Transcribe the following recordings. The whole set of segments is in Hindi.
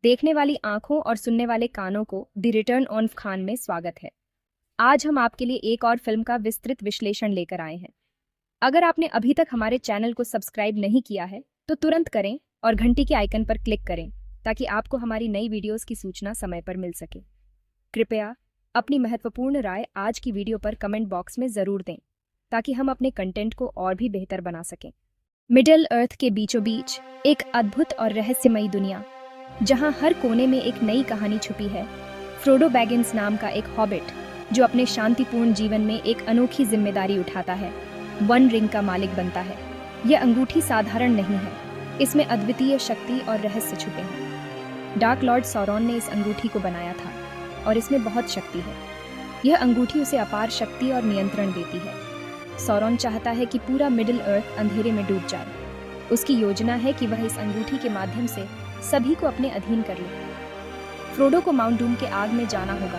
देखने वाली आंखों और सुनने वाले कानों को द रिटर्न ऑफ खान में स्वागत है। आज हम आपके लिए एक और फिल्म का विस्तृत विश्लेषण लेकर आए हैं। अगर आपने अभी तक हमारे चैनल को सब्सक्राइब नहीं किया है तो तुरंत करें और घंटी के आइकन पर क्लिक करें ताकि आपको हमारी नई वीडियोस की सूचना समय पर मिल सके। कृपया अपनी महत्वपूर्ण राय आज की वीडियो पर कमेंट बॉक्स में ज़रूर दें ताकि हम अपने कंटेंट को और भी बेहतर बना सकें। मिडिल अर्थ के बीचों बीच एक अद्भुत और रहस्यमयी दुनिया, जहां हर कोने में एक नई कहानी छुपी है। फ्रोडो बैगिंस नाम का एक हॉबिट जो अपने शांतिपूर्ण जीवन में एक अनोखी जिम्मेदारी उठाता है, वन रिंग का मालिक बनता है। यह अंगूठी साधारण नहीं है, इसमें अद्वितीय शक्ति और रहस्य छुपे हैं। डार्क लॉर्ड सौरॉन ने इस अंगूठी को बनाया था और इसमें बहुत शक्ति है। यह अंगूठी उसे अपार शक्ति और नियंत्रण देती है। सौरॉन चाहता है कि पूरा मिडिल अर्थ अंधेरे में डूब जाए। उसकी योजना है कि वह इस अंगूठी के माध्यम से सभी को अपने अधीन कर ले। फ्रोडो को माउंट डूम के आग में जाना होगा।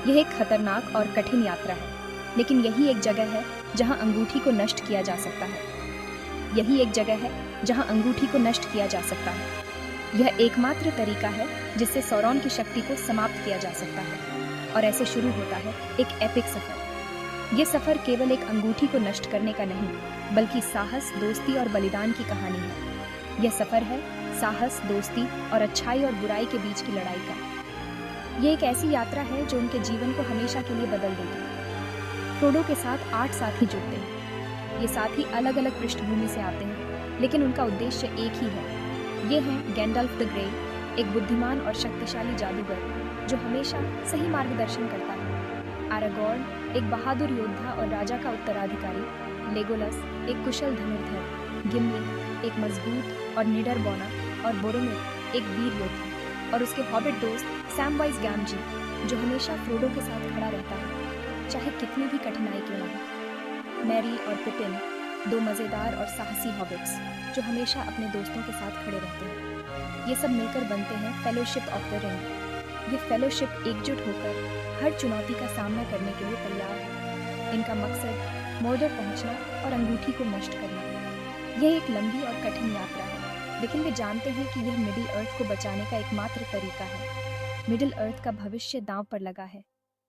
यह एक खतरनाक और कठिन यात्रा है, लेकिन यही एक जगह है जहां अंगूठी को नष्ट किया जा सकता है। यही एक जगह है जहां अंगूठी को नष्ट किया जा सकता है। यह एकमात्र तरीका है जिससे सौरॉन की शक्ति को समाप्त किया जा सकता है। और ऐसे शुरू होता है एक एपिक सफर। यह सफर केवल एक अंगूठी को नष्ट करने का नहीं, बल्कि साहस, दोस्ती और बलिदान की कहानी है। यह सफर है साहस, दोस्ती और अच्छाई और बुराई के बीच की लड़ाई का। ये एक ऐसी यात्रा है जो उनके जीवन को हमेशा के लिए बदल देगी। फ्रोडो के साथ 8 साथी जुड़ते हैं। ये साथी अलग अलग पृष्ठभूमि से आते हैं, लेकिन उनका उद्देश्य एक ही है। ये हैं गैंडल्फ द ग्रे, एक बुद्धिमान और शक्तिशाली जादूगर जो हमेशा सही मार्गदर्शन करता है। आरागोर्न, एक बहादुर योद्धा और राजा का उत्तराधिकारी। लेगोलस, एक कुशल धनुर्धर। गिम्ली, एक मजबूत और निडर बौना। और बोरोमिर, एक वीर योद्धा। और उसके हॉबिट दोस्त सैमवाइज गैमजी, जो हमेशा फ्रोडो के साथ खड़ा रहता है, चाहे कितनी भी कठिनाई क्यों न हो। मैरी और पिपिन, 2 मज़ेदार और साहसी हॉबिट्स जो हमेशा अपने दोस्तों के साथ खड़े रहते हैं। ये सब मिलकर बनते हैं फेलोशिप ऑफ द रिंग। ये फेलोशिप एकजुट होकर हर चुनौती का सामना करने के लिए तैयार है। इनका मकसद मॉर्डर पहुंचना और अंगूठी को नष्ट करना। यह एक लंबी और कठिन यात्रा है, लेकिन वे जानते हैं कि यह मिडिल अर्थ को बचाने का एकमात्र तरीका है। मिडिल अर्थ का भविष्य दांव पर लगा है।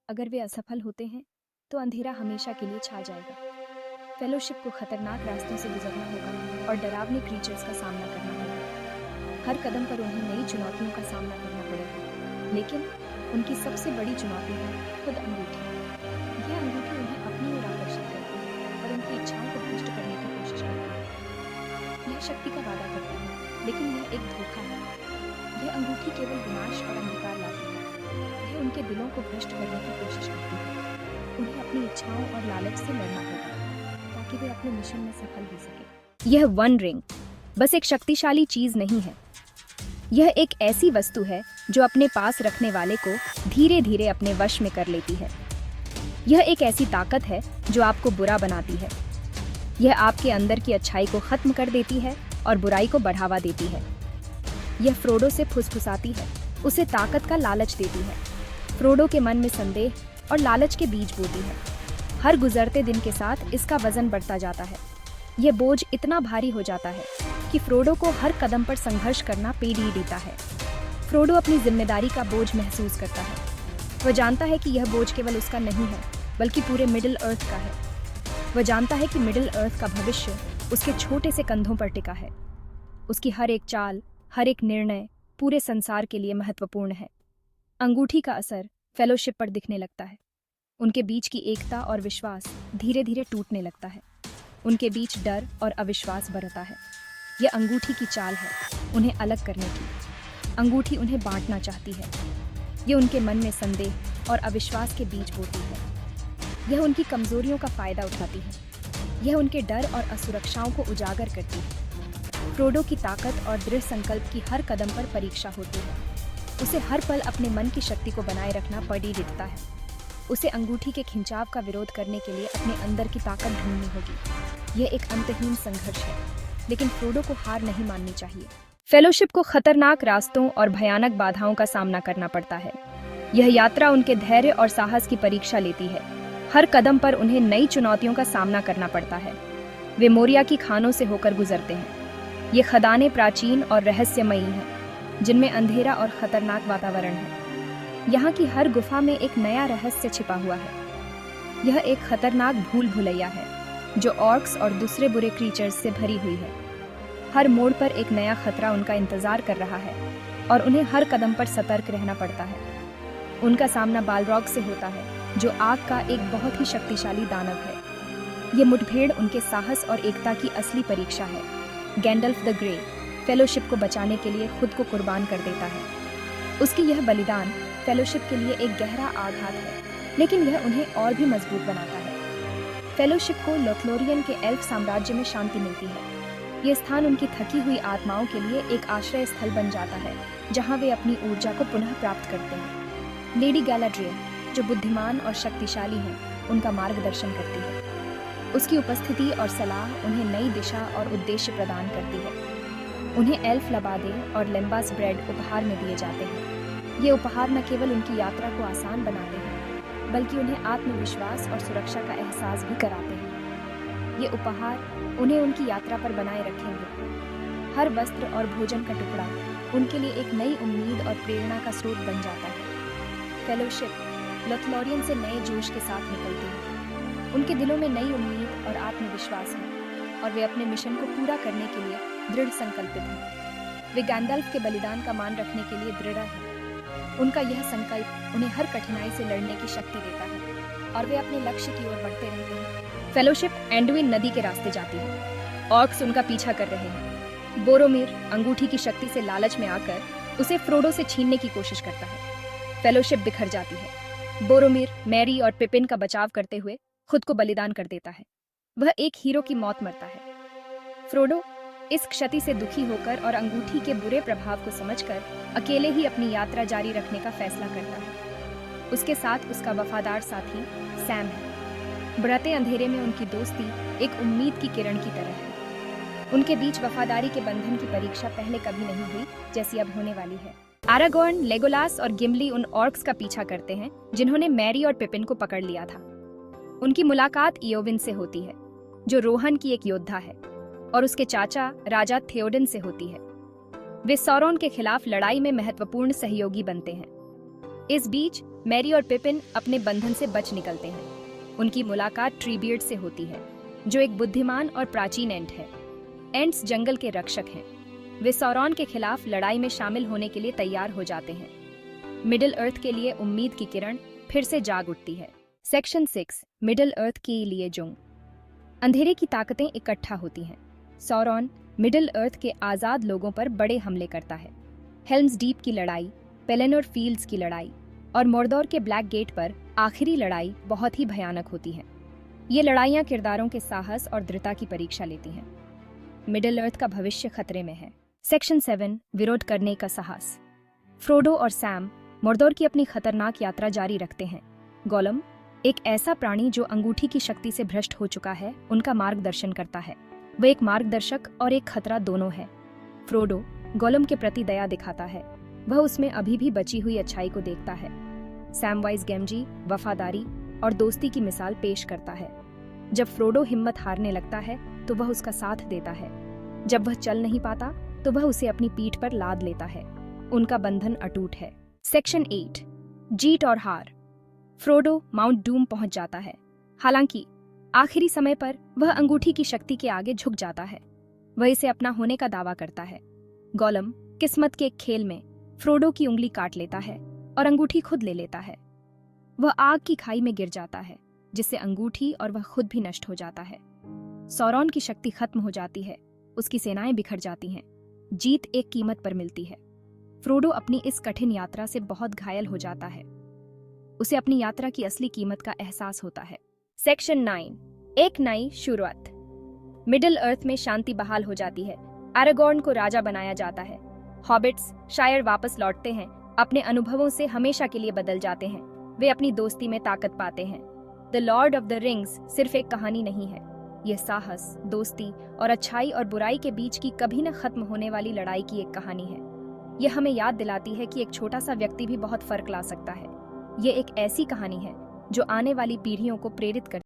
अगर वे असफल होते हैं तो अंधेरा हमेशा के लिए छा जाएगा। फेलोशिप को खतरनाक रास्तों से गुजरना होगा और डरावने क्रीचर्स का सामना करना होगा। हर कदम पर उन्हें नई चुनौतियों का सामना करना पड़ेगा, लेकिन उनकी सबसे बड़ी चुनौती है खुद अंगूठी। यह अंगूठी उन्हें अपनी ओर आकर्षित करती है और उनकी इच्छाओं को भ्रष्ट करने की कोशिश करती है। यह शक्ति का वादा करती है, लेकिन यह एक धोखा है। यह अंगूठी केवल विनाश और अंधकार लाती है। यह उनके दिलों को भ्रष्ट करने की कोशिश करती है। उन्हें अपनी इच्छाओं और लालच से लड़ना होगा ताकि वे अपने मिशन में सफल हो सके। यह वन रिंग बस एक शक्तिशाली चीज नहीं है। यह एक ऐसी वस्तु है जो अपने पास रखने वाले को धीरे धीरे अपने वश में कर लेती है। यह एक ऐसी ताकत है जो आपको बुरा बनाती है। यह आपके अंदर की अच्छाई को खत्म कर देती है और बुराई को बढ़ावा देती है। यह फ्रोडो से फुसफुसाती है, उसे ताकत का लालच देती है। फ्रोडो के मन में संदेह और लालच के बीज बोती है। हर गुजरते दिन के साथ इसका वजन बढ़ता जाता है। यह बोझ इतना भारी हो जाता है कि फ्रोडो को हर कदम पर संघर्ष करना पेड़ी देता है। फ्रोडो अपनी जिम्मेदारी का बोझ महसूस करता है। वह जानता है कि यह बोझ केवल उसका नहीं है, बल्कि पूरे मिडिल अर्थ का है। वह जानता है कि मिडिल अर्थ का भविष्य उसके छोटे से कंधों पर टिका है। उसकी हर एक चाल, हर एक निर्णय पूरे संसार के लिए महत्वपूर्ण है। अंगूठी का असर फेलोशिप पर दिखने लगता है। उनके बीच की एकता और विश्वास धीरे धीरे टूटने लगता है। उनके बीच डर और अविश्वास बढ़ता है। यह अंगूठी की चाल है, उन्हें अलग करने की। अंगूठी उन्हें बांटना चाहती है। यह उनके मन में संदेह और अविश्वास के बीज बोती है। यह उनकी कमजोरियों का फायदा उठाती है। यह उनके डर और असुरक्षाओं को उजागर करती है। फ्रोडो की ताकत और दृढ़ संकल्प की हर कदम पर परीक्षा होती है। उसे हर पल अपने मन की शक्ति को बनाए रखना पड़ी दिखता है। उसे अंगूठी के खिंचाव का विरोध करने के लिए अपने अंदर की ताकत ढूंढनी होगी। यह एक अंतहीन संघर्ष है, लेकिन फ्रोडो को हार नहीं माननी चाहिए। फेलोशिप को खतरनाक रास्तों और भयानक बाधाओं का सामना करना पड़ता है। यह यात्रा उनके धैर्य और साहस की परीक्षा लेती है। हर कदम पर उन्हें नई चुनौतियों का सामना करना पड़ता है। वे मोरिया की खानों से होकर गुजरते हैं। ये खदानें प्राचीन और रहस्यमयी हैं, जिनमें अंधेरा और खतरनाक वातावरण है। यहाँ की हर गुफा में एक नया रहस्य छिपा हुआ है। यह एक खतरनाक भूल भुलैया है जो ऑर्क्स और दूसरे बुरे क्रीचर्स से भरी हुई है। हर मोड़ पर एक नया खतरा उनका इंतजार कर रहा है और उन्हें हर कदम पर सतर्क रहना पड़ता है। उनका सामना बालरॉग से होता है, जो आग का एक बहुत ही शक्तिशाली दानव है। ये मुठभेड़ उनके साहस और एकता की असली परीक्षा है। गैंडल्फ द ग्रे फेलोशिप को बचाने के लिए खुद को कुर्बान कर देता है। उसकी यह बलिदान फेलोशिप के लिए एक गहरा आघात है, लेकिन यह उन्हें और भी मजबूत बनाता है। फेलोशिप को लोथलोरियन के एल्फ साम्राज्य में शांति मिलती है। यह स्थान उनकी थकी हुई आत्माओं के लिए एक आश्रय स्थल बन जाता है, जहां वे अपनी ऊर्जा को पुनः प्राप्त करते हैं। लेडी गैलाड्रियल, जो बुद्धिमान और शक्तिशाली हैं, उनका मार्गदर्शन करती है। उसकी उपस्थिति और सलाह उन्हें नई दिशा और उद्देश्य प्रदान करती है। उन्हें एल्फ लबादे और लेम्बास ब्रेड उपहार में दिए जाते हैं। ये उपहार न केवल उनकी यात्रा को आसान बनाते हैं, बल्कि उन्हें आत्मविश्वास और सुरक्षा का एहसास भी कराते हैं। ये उपहार उन्हें उनकी यात्रा पर बनाए रखेंगे। हर वस्त्र और भोजन का टुकड़ा उनके लिए एक नई उम्मीद और प्रेरणा का स्रोत बन जाता है। फेलोशिप लोथलोरियन से नए जोश के साथ निकलती है। उनके दिलों में नई उम्मीद और आत्मविश्वास है और वे अपने मिशन को पूरा करने के लिए दृढ़ संकल्पित हैं। वे गैंडल्फ के बलिदान का मान रखने के लिए दृढ़ हैं। उनका यह संकल्प उन्हें हर कठिनाई से लड़ने की शक्ति देता है और वे अपने लक्ष्य की ओर बढ़ते रहते हैं। फेलोशिप एंडुइन नदी के रास्ते जाती है। ऑर्क्स उनका पीछा कर रहे हैं। बोरोमिर अंगूठी की शक्ति से लालच में आकर उसे फ्रोडो से छीनने की कोशिश करता है। फेलोशिप बिखर जाती है। बोरोमिर मैरी और पिपिन का बचाव करते हुए खुद को बलिदान कर देता है। वह एक हीरो की मौत मरता है। फ्रोडो इस क्षति से दुखी होकर और अंगूठी के बुरे प्रभाव को समझकर अकेले ही अपनी यात्रा जारी रखने का फैसला करता है। उसके साथ उसका वफादार साथी सैम है। बढ़ते अंधेरे में उनकी दोस्ती एक उम्मीद की किरण की तरह है। उनके बीच वफादारी के बंधन की परीक्षा पहले कभी नहीं हुई जैसी अब होने वाली है। आरागोर्न, लेगोलास और गिम्ली उन ऑर्क्स का पीछा करते हैं जिन्होंने मैरी और पिपिन को पकड़ लिया था। उनकी मुलाकात इयोविन से होती है, जो रोहन की एक योद्धा है, और उसके चाचा राजा थियोडन से होती है। वे सौरोन के खिलाफ लड़ाई में महत्वपूर्ण सहयोगी बनते हैं। इस बीच मैरी और पिपिन अपने बंधन से बच निकलते हैं। उनकी मुलाकात ट्रीबियर्ड से होती है, जो एक बुद्धिमान और प्राचीन एंट है। एंट्स जंगल के रक्षक हैं। वे सौरोन के खिलाफ लड़ाई में शामिल होने के लिए तैयार हो जाते हैं। मिडिल अर्थ के लिए उम्मीद की किरण फिर से जाग उठती है। सेक्शन 6 मिडिल अर्थ के लिए जोंग। अंधेरे की ताकतें इकट्ठा होती हैं। सौरोन मिडिल अर्थ के आज़ाद लोगों पर बड़े हमले करता है। हेल्म्स डीप की लड़ाई, पेलेनोर फील्ड्स की लड़ाई और मोर्दोर के ब्लैक गेट पर आखिरी लड़ाई बहुत ही भयानक होती हैं। ये लड़ाइयाँ किरदारों के साहस और दृढ़ता की परीक्षा लेती हैं। मिडिल अर्थ का भविष्य खतरे में है। सेक्शन 7 विरोध करने का साहस। फ्रोडो और सैम मोर्दोर की अपनी खतरनाक यात्रा जारी रखते हैं। गोलम, एक ऐसा प्राणी जो अंगूठी की शक्ति से भ्रष्ट हो चुका है, उनका मार्गदर्शन करता है। वह एक मार्गदर्शक और एक खतरा दोनों है। फ्रोडो गोलम के प्रति दया दिखाता है। वह उसमें अभी भी बची हुई अच्छाई को देखता है। सैमवाइज गैमजी वफादारी और दोस्ती की मिसाल पेश करता है। जब फ्रोडो हिम्मत हारने लगता है तो वह उसका साथ देता है। जब वह चल नहीं पाता तो वह उसे अपनी पीठ पर लाद लेता है। उनका बंधन अटूट है। सेक्शन 8 जीत और हार। फ्रोडो माउंट डूम पहुंच जाता है। हालांकि आखिरी समय पर वह अंगूठी की शक्ति के आगे झुक जाता है। वह इसे अपना होने का दावा करता है। गोलम किस्मत के एक खेल में फ्रोडो की उंगली काट लेता है और अंगूठी खुद ले लेता है। वह आग की खाई में गिर जाता है, जिससे अंगूठी और वह खुद भी नष्ट हो जाता है। सौरोन की शक्ति खत्म हो जाती है। उसकी सेनाएं बिखर जाती हैं। जीत एक कीमत पर मिलती है। फ्रोडो अपनी इस कठिन यात्रा से बहुत घायल हो जाता है। उसे अपनी यात्रा की असली कीमत का एहसास होता है। सेक्शन 9 एक नई शुरुआत। मिडिल अर्थ में शांति बहाल हो जाती है। आरागोर्न को राजा बनाया जाता है। हॉबिट्स शायर वापस लौटते हैं। अपने अनुभवों से हमेशा के लिए बदल जाते हैं। वे अपनी दोस्ती में ताकत पाते हैं। The Lord of the rings सिर्फ एक कहानी नहीं है। यह साहस, दोस्ती और अच्छाई और बुराई के बीच की कभी न खत्म होने वाली लड़ाई की एक कहानी है। यह हमें याद दिलाती है कि एक छोटा सा व्यक्ति भी बहुत फर्क ला सकता है। यह एक ऐसी कहानी है जो आने वाली पीढ़ियों को प्रेरित करती है।